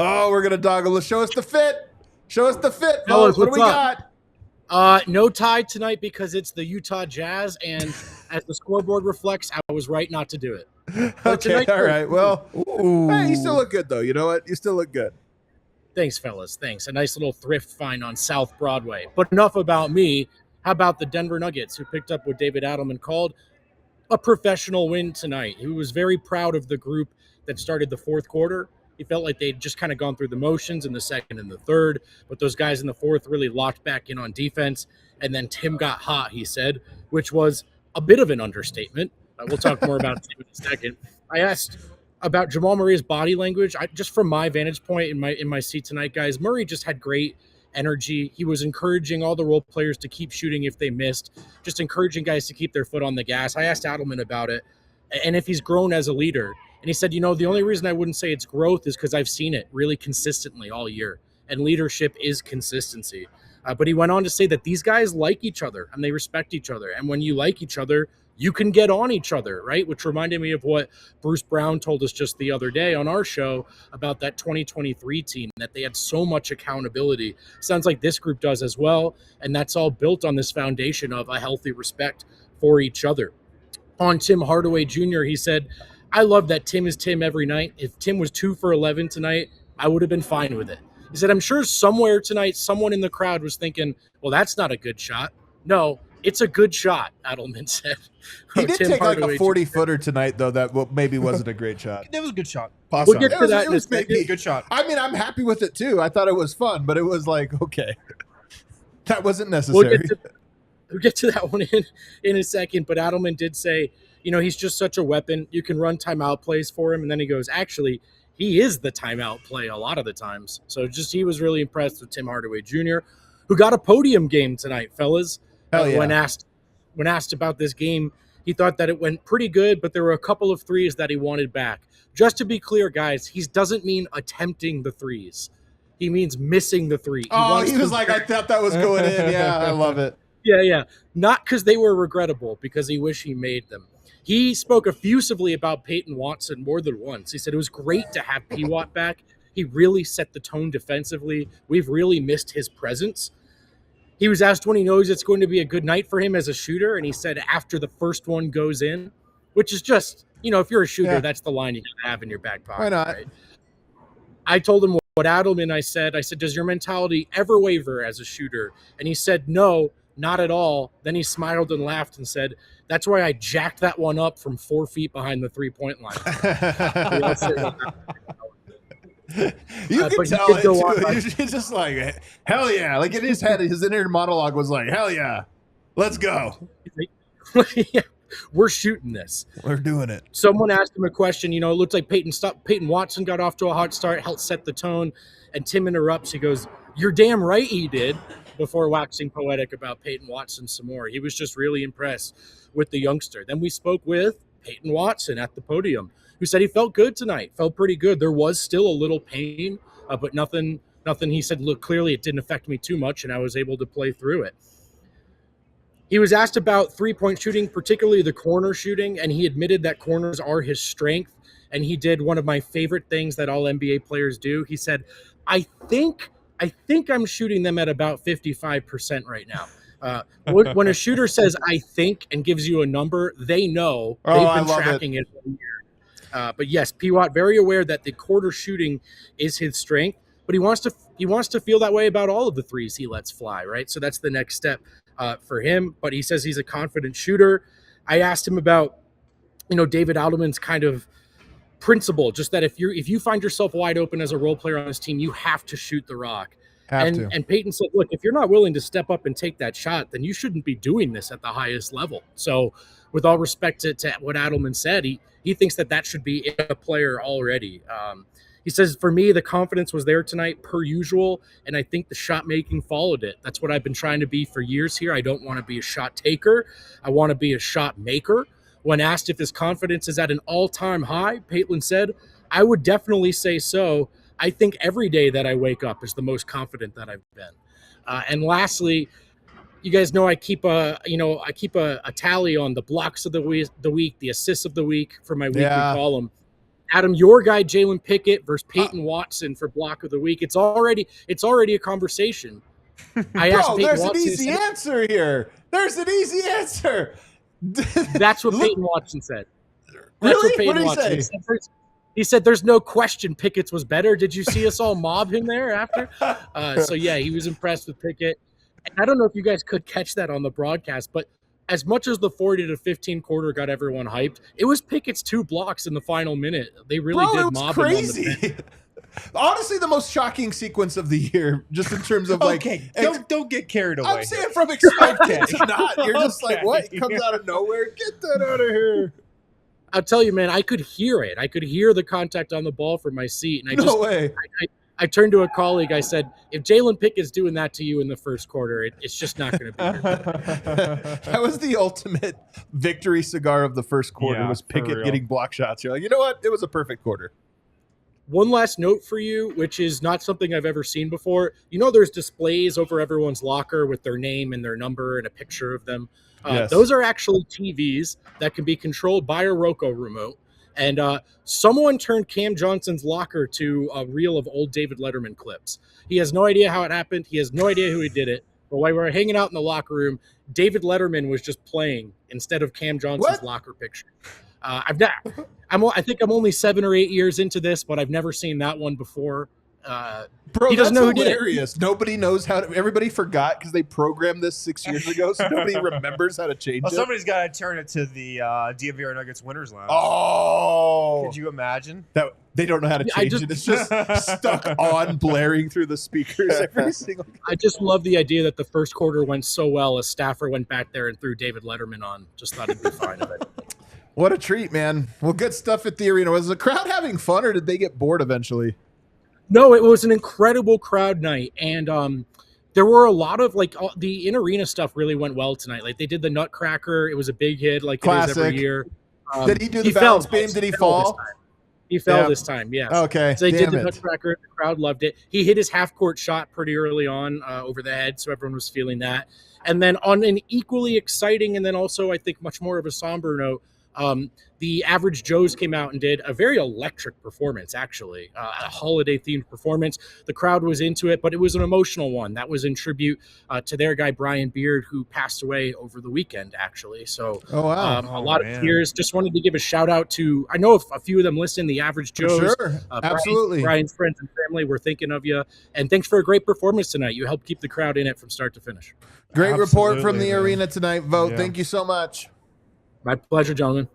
Oh, we're gonna doggle. Show us the fit. Show us the fit, Fellas, folks. What do we got? No tie tonight because it's the Utah Jazz, and as the scoreboard reflects, I was right not to do it. Okay, all right. Well, hey, you still look good, though. You know what? You still look good. Thanks, fellas. Thanks. A nice little thrift find on South Broadway. But enough about me. How about the Denver Nuggets, who picked up what David Adelman called a professional win tonight? He was very proud of the group that started the fourth quarter. He felt like they'd just kind of gone through the motions in the second and the third, but those guys in the fourth really locked back in on defense. And then Tim got hot, he said, which was a bit of an understatement. We'll talk more about Tim in a second. I asked about Jamal Murray's body language. Just from my vantage point in my seat tonight, guys, Murray just had great energy. He was encouraging all the role players to keep shooting if they missed, just encouraging guys to keep their foot on the gas. I asked Adelman about it and if he's grown as a leader. And he said, the only reason I wouldn't say it's growth is because I've seen it really consistently all year. And leadership is consistency. But he went on to say that these guys like each other and they respect each other. And when you like each other, you can get on each other, right? Which reminded me of what Bruce Brown told us just the other day on our show about that 2023 team, that they had so much accountability. Sounds like this group does as well. And that's all built on this foundation of a healthy respect for each other. On Tim Hardaway Jr., he said, I love that Tim is Tim every night. If Tim was 2 for 11 tonight, I would have been fine with it. He said, I'm sure somewhere tonight, someone in the crowd was thinking, well, that's not a good shot. No, it's a good shot, Adelman said. He did take like a 40-footer tonight, though, that maybe wasn't a great shot. It was a good shot. We'll get to that in a second. A good shot. I mean, I'm happy with it, too. I thought it was fun, but it was like, okay. That wasn't necessary. We'll get to that one in a second, but Adelman did say, he's just such a weapon. You can run timeout plays for him. And then he goes, actually, he is the timeout play a lot of the times. So he was really impressed with Tim Hardaway Jr., who got a podium game tonight, fellas. Hell yeah. When asked about this game, he thought that it went pretty good, but there were a couple of threes that he wanted back. Just to be clear, guys, he doesn't mean attempting the threes. He means missing the three. He was like, I thought that was going in. Yeah, I love it. Yeah. Not because they were regrettable, because he wished he made them. He spoke effusively about Payton Watson more than once. He said it was great to have P-Watt back. He really set the tone defensively. We've really missed his presence. He was asked when he knows it's going to be a good night for him as a shooter, and he said after the first one goes in, which is just, if you're a shooter, that's the line you gotta have in your back pocket. Why not? Right? I told him what Adelman, I said, does your mentality ever waver as a shooter? And he said, no, not at all. Then he smiled and laughed and said, that's why I jacked that one up from 4 feet behind the 3-point line. You can tell it, too. He's just like, hell yeah. Like in his head, his inner monologue was like, hell yeah, let's go. Yeah, we're shooting this. We're doing it. Someone asked him a question. It looked like Peyton Watson got off to a hot start, helped set the tone, and Tim interrupts. He goes, you're damn right he did, before waxing poetic about Peyton Watson some more. He was just really impressed with the youngster. Then we spoke with Peyton Watson at the podium, who said he felt good tonight, felt pretty good. There was still a little pain, but nothing. He said, look, clearly it didn't affect me too much, and I was able to play through it. He was asked about three-point shooting, particularly the corner shooting, and he admitted that corners are his strength, and he did one of my favorite things that all NBA players do. He said, I think I'm shooting them at about 55% right now. When a shooter says I think and gives you a number, they know. They've been tracking it all year. But yes, P-Watt very aware that the quarter shooting is his strength, but he wants to feel that way about all of the threes he lets fly, right? So that's the next step for him. But he says he's a confident shooter. I asked him about, David Adelman's kind of principle, just that if you find yourself wide open as a role player on this team, you have to shoot the rock. And Peyton said, look, if you're not willing to step up and take that shot, then you shouldn't be doing this at the highest level. So with all respect to what Adelman said, he thinks that should be a player already. He says, for me, the confidence was there tonight per usual, and I think the shot making followed it. That's what I've been trying to be for years here. I don't want to be a shot taker. I want to be a shot maker. When asked if his confidence is at an all-time high, Payton said, I would definitely say so. I think every day that I wake up is the most confident that I've been. And lastly, you guys know I keep a tally on the blocks of the week, the assists of the week for my weekly column. Adam, your guy Jaylen Pickett versus Payton Watson for block of the week. It's already a conversation. I asked Payton there's Watson, an easy answer here. There's an easy answer. That's what Peyton Watson said. Really? What did he say? He said, "There's no question Pickett's was better." Did you see us all mob him there after? So yeah, he was impressed with Pickett. And I don't know if you guys could catch that on the broadcast, but as much as the 40-15 quarter got everyone hyped, it was Pickett's 2 blocks in the final minute. They really did mob him. Crazy. Honestly, the most shocking sequence of the year, just in terms of like. Okay, don't get carried away. I'm saying from expected to not. You're just like, what? It comes out of nowhere. Get that out of here. I'll tell you, man, I could hear it. I could hear the contact on the ball from my seat. And No way. I turned to a colleague. I said, if Jaylen Pickett's doing that to you in the first quarter, it's just not going to be good. That was the ultimate victory cigar of the first quarter, was Pickett getting block shots. You're like, you know what? It was a perfect quarter. One last note for you, which is not something I've ever seen before. You know, there's displays over everyone's locker with their name and their number and a picture of them. Yes. Those are actually TVs that can be controlled by a Roku remote. And someone turned Cam Johnson's locker to a reel of old David Letterman clips. He has no idea how it happened. He has no idea who did it. But while we were hanging out in the locker room, David Letterman was just playing instead of Cam Johnson's locker picture. I think I'm only 7 or 8 years into this, but I've never seen that one before. Bro, he doesn't know who did it. Nobody knows how to. Everybody forgot because they programmed this 6 years ago, so nobody remembers how to change it. Somebody's got to turn it to the DNVR Nuggets Winners Lounge. Oh, could you imagine? That they don't know how to change it. It's just stuck on, blaring through the speakers every single. I just love the idea that the first quarter went so well. A staffer went back there and threw David Letterman on. Just thought it'd be fine of it. What a treat, man! Well, good stuff at the arena. Was the crowd having fun, or did they get bored eventually? No, it was an incredible crowd night, and there were a lot of the in-arena stuff really went well tonight. Like they did the Nutcracker; it was a big hit, like Classic. It is every year. Did he do the balance beam? Did he fall? He fell this time, yeah. Okay, so they did the Nutcracker. The crowd loved it. He hit his half-court shot pretty early on over the head, so everyone was feeling that. And then on an equally exciting, and then also I think much more of a somber note, the Average Joes came out and did a very electric performance, actually, a holiday-themed performance. The crowd was into it, but it was an emotional one. That was in tribute to their guy, Brian Beard, who passed away over the weekend, actually. So a lot of tears. Just wanted to give a shout-out to, I know a few of them listen, the Average Joes. Sure, absolutely. Brian's friends and family were thinking of you. And thanks for a great performance tonight. You helped keep the crowd in it from start to finish. Great report from the arena tonight, Vogt. Yeah. Thank you so much. My pleasure, gentlemen.